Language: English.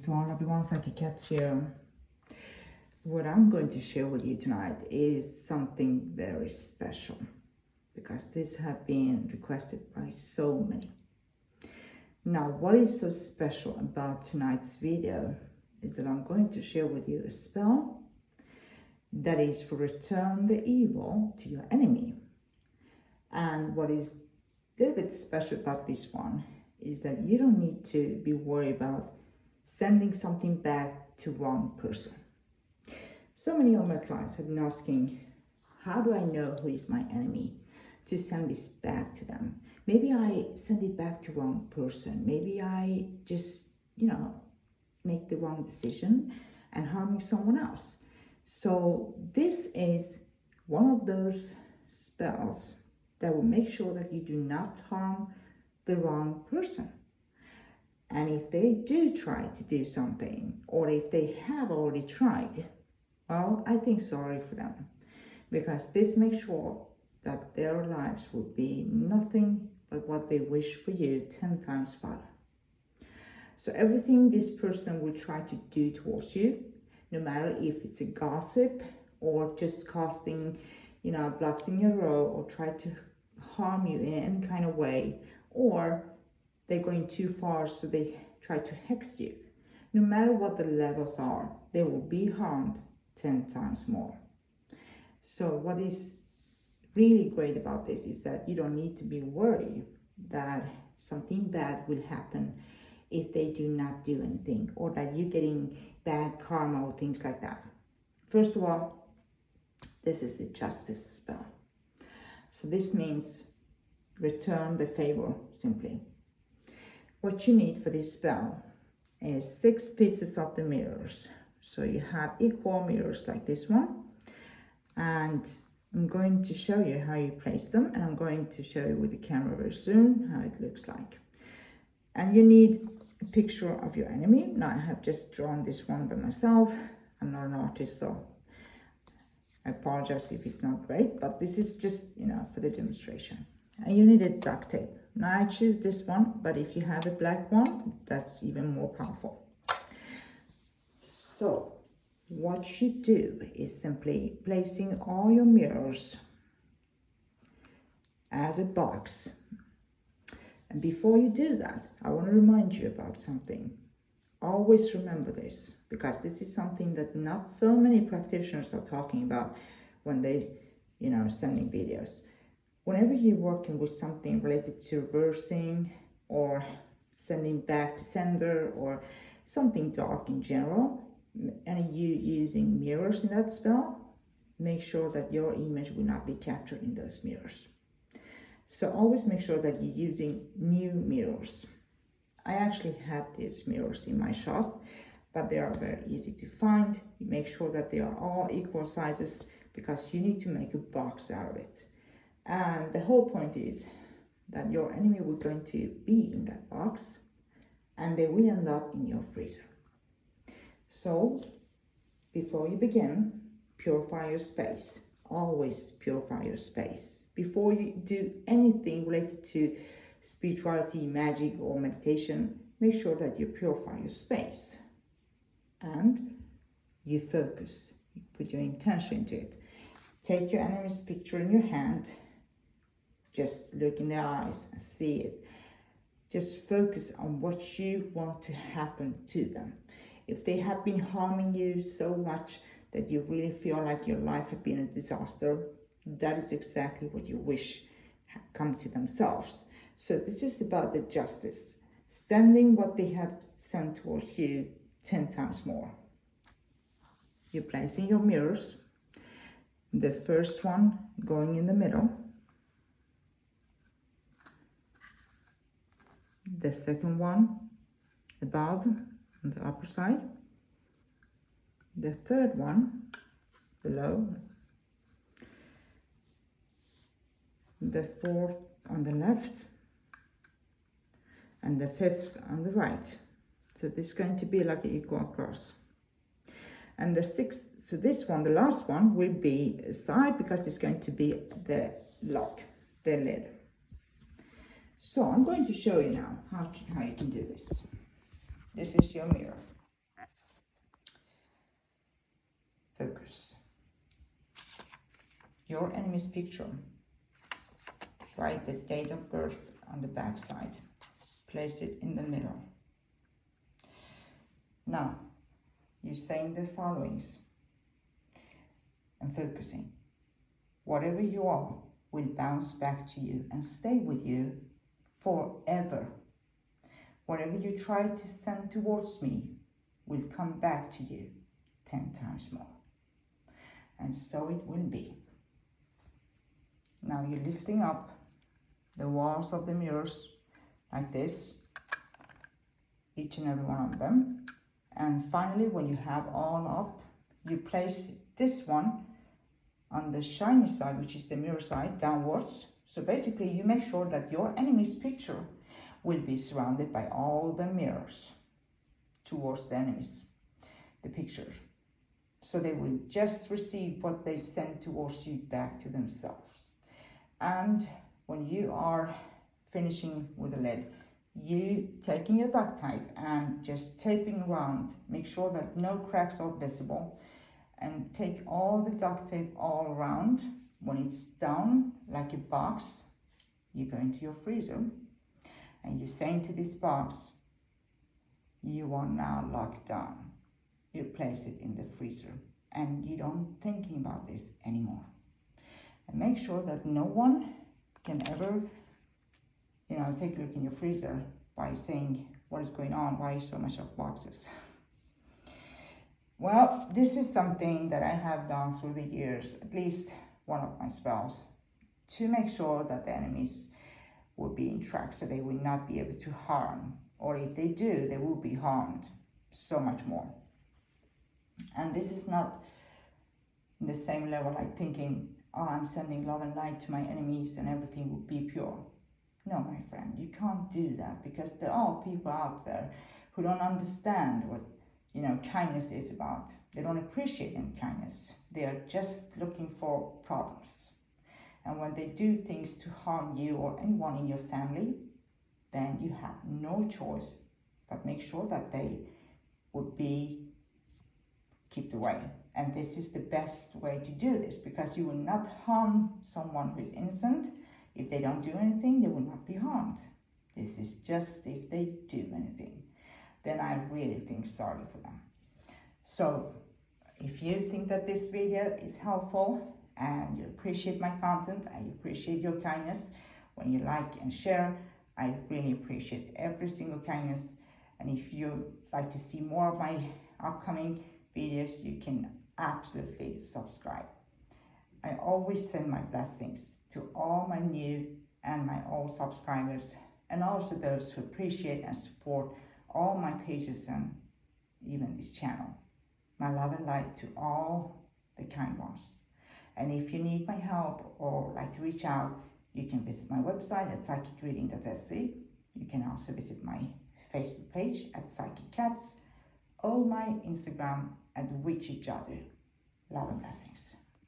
to all everyone, Psychic Cats here. What I'm going to share with you tonight is something very special because this has been requested by so many. Now, what is so special about tonight's video is that I'm going to share with you a spell that is for return the evil to your enemy. And what is a little bit special about this one is that you don't need to be worried about sending something back to wrong person. So many of my clients have been asking, how do I know who is my enemy to send this back to them? Maybe I send it back to wrong person. Maybe I just, make the wrong decision and harming someone else. So this is one of those spells that will make sure that you do not harm the wrong person. And if they do try to do something, or if they have already tried, well, I think sorry for them, because this makes sure that their lives will be nothing but what they wish for you 10 times better. So everything this person will try to do towards you, no matter if it's a gossip or just casting, blocks in your road, or try to harm you in any kind of way, or they're going too far so they try to hex you. No matter what the levels are, they will be harmed 10 times more. So what is really great about this is that you don't need to be worried that something bad will happen if they do not do anything, or that you're getting bad karma or things like that. First of all, this is a justice spell. So this means return the favor, simply. What you need for this spell is 6 pieces of the mirrors. So you have equal mirrors like this one. And I'm going to show you how you place them. And I'm going to show you with the camera very soon how it looks like. And you need a picture of your enemy. Now I have just drawn this one by myself. I'm not an artist, so I apologize if it's not great, but this is just, for the demonstration. And you need a duct tape. Now I choose this one, but if you have a black one, that's even more powerful. So what you do is simply placing all your mirrors as a box. And before you do that, I want to remind you about something. Always remember this, because this is something that not so many practitioners are talking about when they, sending videos. Whenever you're working with something related to reversing or sending back to sender or something dark in general, and you using mirrors in that spell, make sure that your image will not be captured in those mirrors. So always make sure that you're using new mirrors. I actually have these mirrors in my shop, but they are very easy to find. You make sure that they are all equal sizes, because you need to make a box out of it. And the whole point is that your enemy will going to be in that box, and they will end up in your freezer. So before you begin, purify your space. Always purify your space. Before you do anything related to spirituality, magic, or meditation, make sure that you purify your space. And you focus. You put your intention into it. Take your enemy's picture in your hand. Just look in their eyes and see it. Just focus on what you want to happen to them. If they have been harming you so much that you really feel like your life has been a disaster, that is exactly what you wish come to themselves. So this is about the justice, sending what they have sent towards you 10 times more. You're placing your mirrors, the first one going in the middle, the second one above on the upper side, the third one below, the fourth on the left, and the fifth on the right. So this is going to be like an equal cross. And the sixth, so this one, the last one, will be a side, because it's going to be the lock, the lid. So I'm going to show you now how you can do this. This is your mirror. Focus. Your enemy's picture. Write the date of birth on the back side. Place it in the middle. Now, you're saying the followings and focusing. Whatever you are will bounce back to you and stay with you forever. Whatever you try to send towards me will come back to you 10 times more. And so it will be. Now you're lifting up the walls of the mirrors like this, each and every one of them. And finally, when you have all up, you place this one on the shiny side, which is the mirror side, downwards. So basically you make sure that your enemy's picture will be surrounded by all the mirrors towards the enemies, the picture. So they will just receive what they send towards you back to themselves. And when you are finishing with the lid, you taking your duct tape and just taping around, make sure that no cracks are visible, and take all the duct tape all around. When it's down like a box, you go into your freezer and you're saying to this box, you are now locked down. You place it in the freezer and you don't thinking about this anymore. And make sure that no one can ever, take a look in your freezer by saying, what is going on? Why so much of boxes? Well, this is something that I have done through the years, at least one of my spells, to make sure that the enemies will be in track, so they will not be able to harm, or if they do, they will be harmed so much more. And this is not in the same level like thinking, oh, I'm sending love and light to my enemies and everything will be pure. No, my friend, you can't do that, because there are people out there who don't understand what kindness is about. They don't appreciate any kindness. They are just looking for problems. And when they do things to harm you or anyone in your family, then you have no choice but make sure that they would be kept away. And this is the best way to do this, because you will not harm someone who is innocent. If they don't do anything, they will not be harmed. This is just if they do anything, then I really think sorry for them. So if you think that this video is helpful and you appreciate my content, I appreciate your kindness. When you like and share, I really appreciate every single kindness. And if you like to see more of my upcoming videos, you can absolutely subscribe. I always send my blessings to all my new and my old subscribers, and also those who appreciate and support all my pages and even this channel. My love and light to all the kind ones. And if you need my help or like to reach out, you can visit my website at psychicreading.se. You can also visit my Facebook page at Psychic Cats, or my Instagram at Witchy Jadu. Love and blessings.